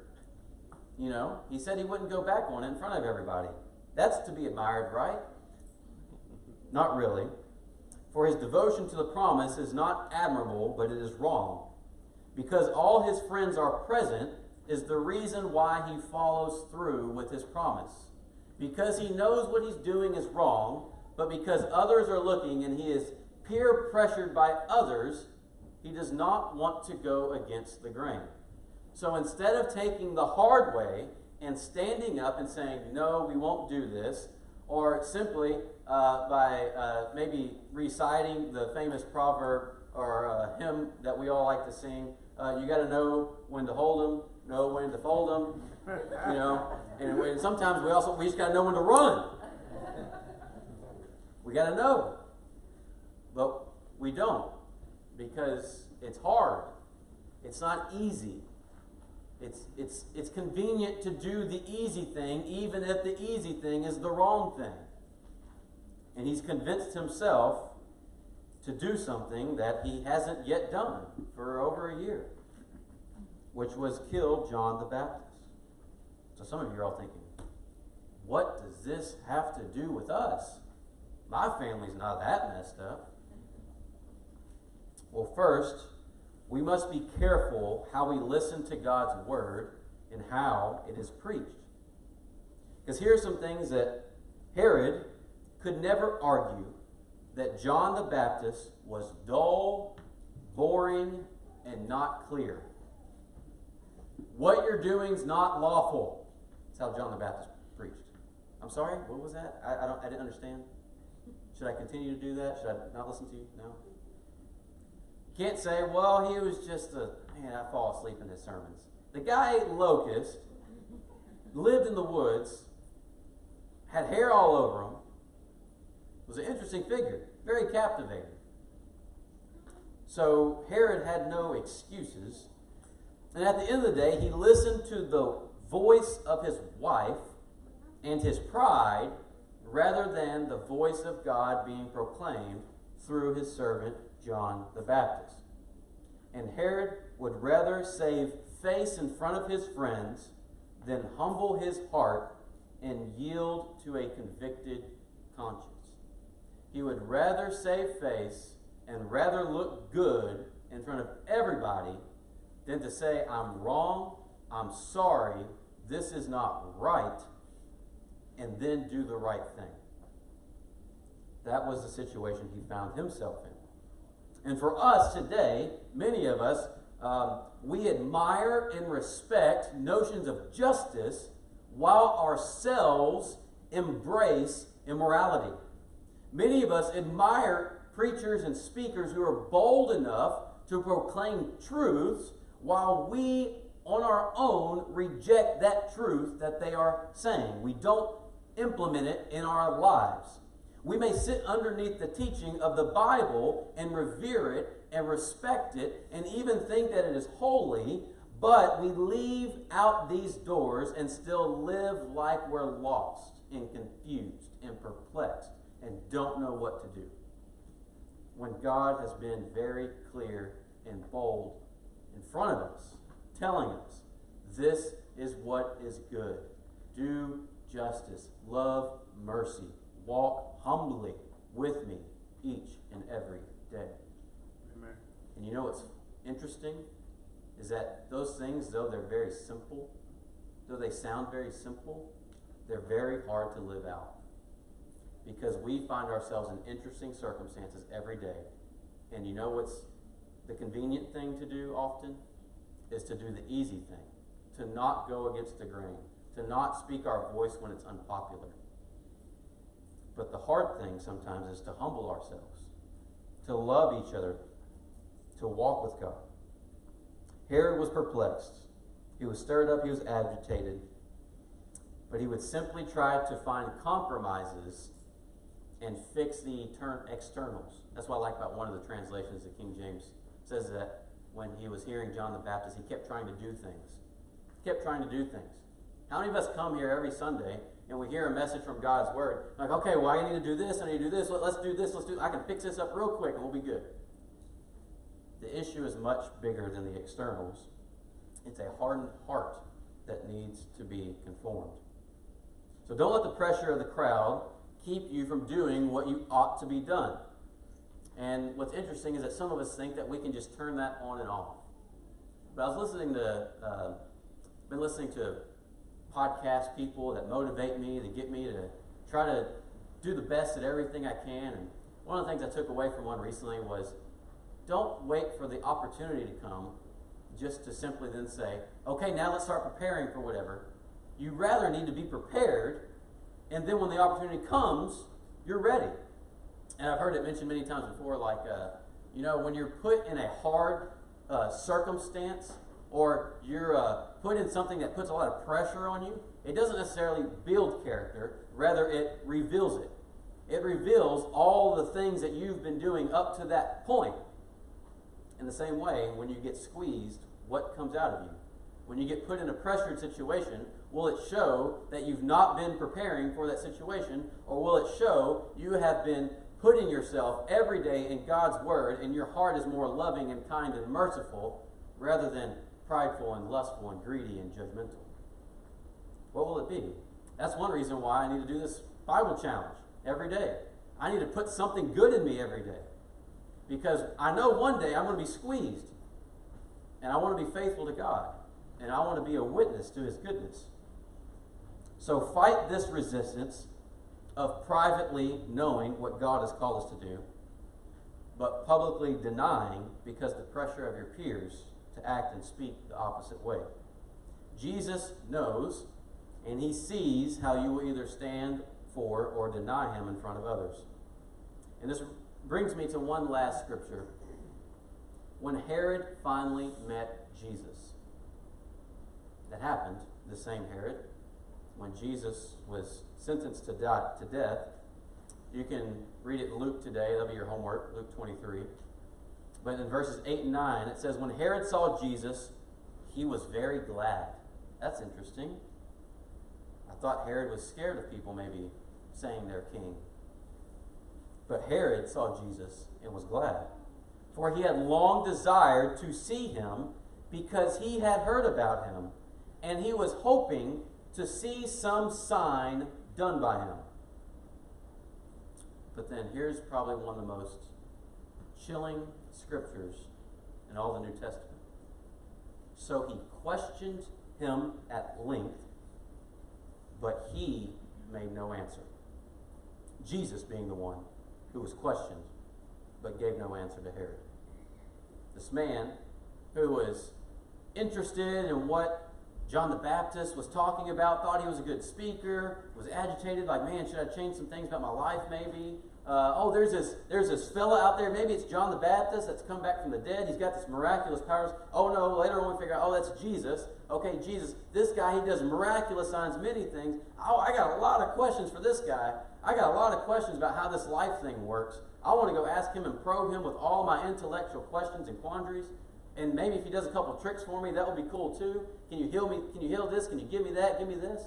You know, he said he wouldn't go back on it in front of everybody. That's to be admired, right? Not really. For his devotion to the promise is not admirable, but it is wrong. Because all his friends are present is the reason why he follows through with his promise. Because he knows what he's doing is wrong, but because others are looking and he is peer pressured by others, he does not want to go against the grain. So instead of taking the hard way and standing up and saying, no, we won't do this, or simply by maybe reciting the famous proverb or hymn that we all like to sing, you got to know when to hold them, know when to fold them, you know, and sometimes we just got to know when to run. We got to know, but we don't, because it's hard. It's not easy. It's convenient to do the easy thing, even if the easy thing is the wrong thing. And he's convinced himself to do something that he hasn't yet done for over a year, which was kill John the Baptist. So some of you are all thinking, what does this have to do with us? My family's not that messed up. Well, first, we must be careful how we listen to God's word and how it is preached. Because here are some things that Herod could never argue: that John the Baptist was dull, boring, and not clear. What you're doing is not lawful. That's how John the Baptist preached. I'm sorry, what was that? I didn't understand. Should I continue to do that? Should I not listen to you? No. You can't say, well, he was just I fall asleep in his sermons. The guy ate locust, lived in the woods, had hair all over him, was an interesting figure, very captivating. So Herod had no excuses. And at the end of the day, he listened to the voice of his wife and his pride rather than the voice of God being proclaimed through his servant John the Baptist. And Herod would rather save face in front of his friends than humble his heart and yield to a convicted conscience. He would rather save face and rather look good in front of everybody than to say, I'm wrong, I'm sorry, this is not right, and then do the right thing. That was the situation he found himself in. And for us today, many of us, we admire and respect notions of justice while ourselves embrace immorality. Many of us admire preachers and speakers who are bold enough to proclaim truths while we, on our own, reject that truth that they are saying. We don't implement it in our lives. We may sit underneath the teaching of the Bible and revere it and respect it and even think that it is holy, but we leave out these doors and still live like we're lost and confused and perplexed and don't know what to do, when God has been very clear and bold in front of us, telling us, this is what is good. Do justice, love mercy, walk humbly with me each and every day. Amen. And you know what's interesting is that those things, though they're very simple, though they sound very simple, they're very hard to live out. Because we find ourselves in interesting circumstances every day. And you know what's the convenient thing to do often? Is to do the easy thing. To not go against the grain. To not speak our voice when it's unpopular. But the hard thing sometimes is to humble ourselves. To love each other. To walk with God. Herod was perplexed. He was stirred up. He was agitated. But he would simply try to find compromises and fix the externals. That's what I like about one of the translations that King James says, that when he was hearing John the Baptist, he kept trying to do things. He kept trying to do things. How many of us come here every Sunday and we hear a message from God's Word? Like, okay, well, I need to do this, I need to do this, let's do this, I can fix this up real quick and we'll be good. The issue is much bigger than the externals. It's a hardened heart that needs to be conformed. So don't let the pressure of the crowd keep you from doing what you ought to be done. And what's interesting is that some of us think that we can just turn that on and off. But I was been listening to podcast people that motivate me, to get me to try to do the best at everything I can. And one of the things I took away from one recently was, don't wait for the opportunity to come just to simply then say, okay, now let's start preparing for whatever. You rather need to be prepared, and then when the opportunity comes, you're ready. And I've heard it mentioned many times before, like, when you're put in a hard circumstance, or you're put in something that puts a lot of pressure on you, it doesn't necessarily build character, rather it reveals it. It reveals all the things that you've been doing up to that point. In the same way, when you get squeezed, what comes out of you? When you get put in a pressured situation, will it show that you've not been preparing for that situation, or will it show you have been putting yourself every day in God's Word and your heart is more loving and kind and merciful rather than prideful and lustful and greedy and judgmental? What will it be? That's one reason why I need to do this Bible challenge every day. I need to put something good in me every day, because I know one day I'm going to be squeezed, and I want to be faithful to God, and I want to be a witness to His goodness. So fight this resistance of privately knowing what God has called us to do, but publicly denying because the pressure of your peers to act and speak the opposite way. Jesus knows, and He sees how you will either stand for or deny Him in front of others. And this brings me to one last scripture. When Herod finally met Jesus, that happened, the same Herod, when Jesus was sentenced to death. You can read it in Luke today. That'll be your homework, Luke 23. But in verses 8 and 9, it says, when Herod saw Jesus, he was very glad. That's interesting. I thought Herod was scared of people maybe saying they're king. But Herod saw Jesus and was glad, for he had long desired to see him, because he had heard about him, and he was hoping to see some sign done by him. But then here's probably one of the most chilling scriptures in all the New Testament. So he questioned him at length, but he made no answer. Jesus being the one who was questioned, but gave no answer to Herod. This man who was interested in what John the Baptist was talking about, thought he was a good speaker, was agitated, like, man, should I change some things about my life maybe? There's this fella out there, maybe it's John the Baptist that's come back from the dead. He's got this miraculous powers. Oh no, later on we figure out, oh, that's Jesus. Okay, Jesus, this guy, he does miraculous signs, many things. Oh, I got a lot of questions for this guy. I got a lot of questions about how this life thing works. I want to go ask him and probe him with all my intellectual questions and quandaries. And maybe if he does a couple of tricks for me, that would be cool too. Can you heal me? Can you heal this? Can you give me that? Give me this?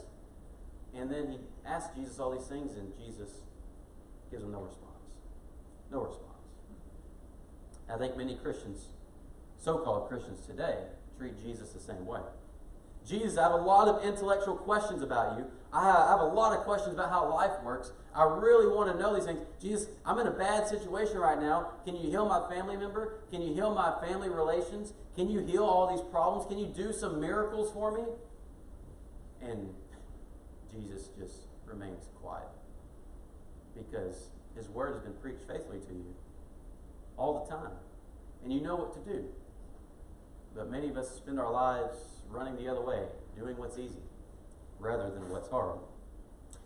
And then he asks Jesus all these things, and Jesus gives him no response. No response. I think many Christians, so-called Christians today, treat Jesus the same way. Jesus, I have a lot of intellectual questions about you. I have a lot of questions about how life works. I really want to know these things. Jesus, I'm in a bad situation right now. Can you heal my family member? Can you heal my family relations? Can you heal all these problems? Can you do some miracles for me? And Jesus just remains quiet, because His word has been preached faithfully to you all the time. And you know what to do. But many of us spend our lives running the other way, doing what's easy rather than what's hard.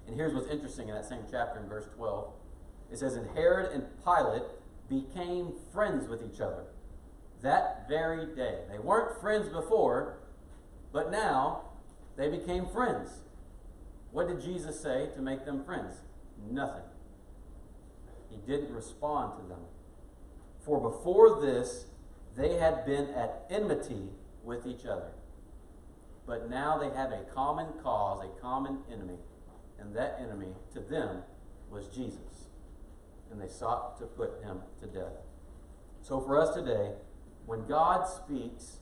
And here's what's interesting in that same chapter in verse 12. It says, and Herod and Pilate became friends with each other that very day. They weren't friends before, but now they became friends. What did Jesus say to make them friends? Nothing. He didn't respond to them. For before this, they had been at enmity with each other. But now they have a common cause, a common enemy. And that enemy to them was Jesus. And they sought to put him to death. So for us today, when God speaks,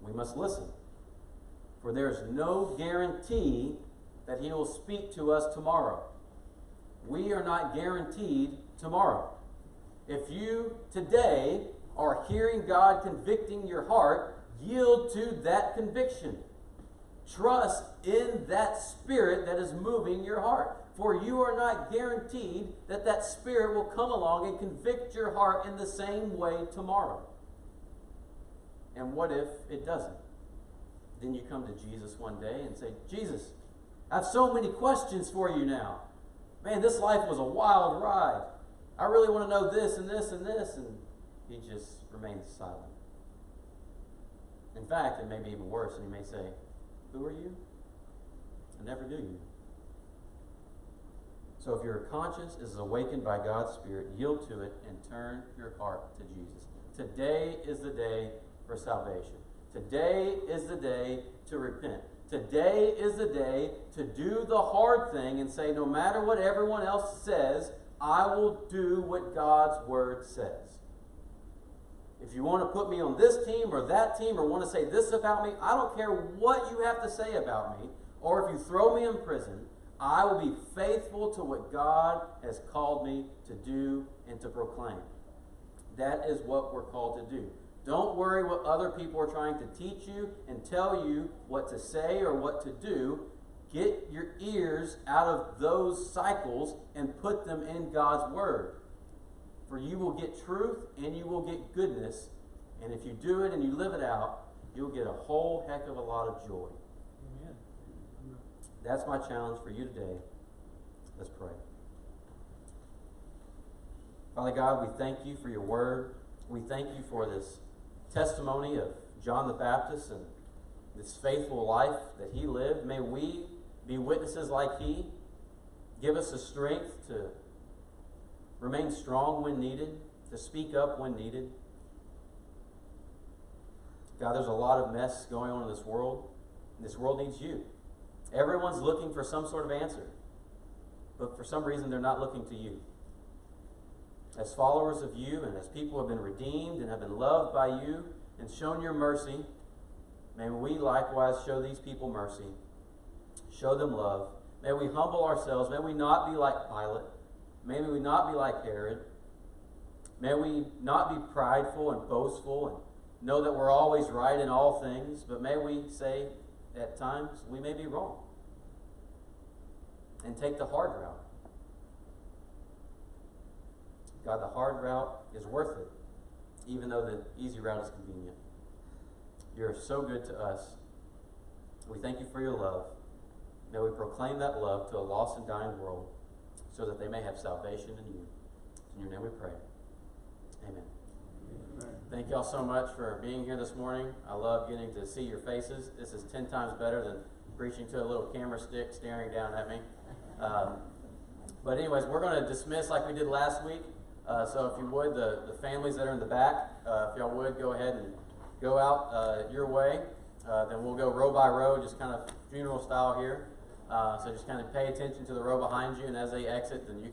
we must listen. For there is no guarantee that He will speak to us tomorrow. We are not guaranteed tomorrow. If you today are hearing God convicting your heart, yield to that conviction. Trust in that Spirit that is moving your heart. For you are not guaranteed that that Spirit will come along and convict your heart in the same way tomorrow. And what if it doesn't? Then you come to Jesus one day and say, Jesus, I have so many questions for you now. Man, this life was a wild ride. I really want to know this and this and this. And He just remains silent. In fact, it may be even worse, and He may say, who are you? I never knew you. So if your conscience is awakened by God's Spirit, yield to it and turn your heart to Jesus. Today is the day for salvation. Today is the day to repent. Today is the day to do the hard thing and say, no matter what everyone else says, I will do what God's word says. If you want to put me on this team or that team or want to say this about me, I don't care what you have to say about me, or if you throw me in prison, I will be faithful to what God has called me to do and to proclaim. That is what we're called to do. Don't worry what other people are trying to teach you and tell you what to say or what to do. Get your ears out of those cycles and put them in God's word. For you will get truth and you will get goodness. And if you do it and you live it out, you'll get a whole heck of a lot of joy. Amen. That's my challenge for you today. Let's pray. Father God, we thank you for your word. We thank you for this testimony of John the Baptist and this faithful life that he lived. May we be witnesses like he. Give us the strength to remain strong when needed, to speak up when needed. God, there's a lot of mess going on in this world. And this world needs you. Everyone's looking for some sort of answer. But for some reason, they're not looking to you. As followers of you and as people who have been redeemed and have been loved by you and shown your mercy, may we likewise show these people mercy. Show them love. May we humble ourselves. May we not be like Pilate. May we not be like Herod. May we not be prideful and boastful and know that we're always right in all things, but may we say at times we may be wrong and take the hard route. God, the hard route is worth it, even though the easy route is convenient. You're so good to us. We thank you for your love. May we proclaim that love to a lost and dying world so that they may have salvation in you. In your name we pray. Amen. Thank you all so much for being here this morning. I love getting to see your faces. This is 10 times better than preaching to a little camera stick staring down at me. But anyways, we're going to dismiss like we did last week. So if you would, the families that are in the back, if y'all would, go ahead and go out your way. Then we'll go row by row, just kind of funeral style here. So just kind of pay attention to the row behind you, and as they exit, then you can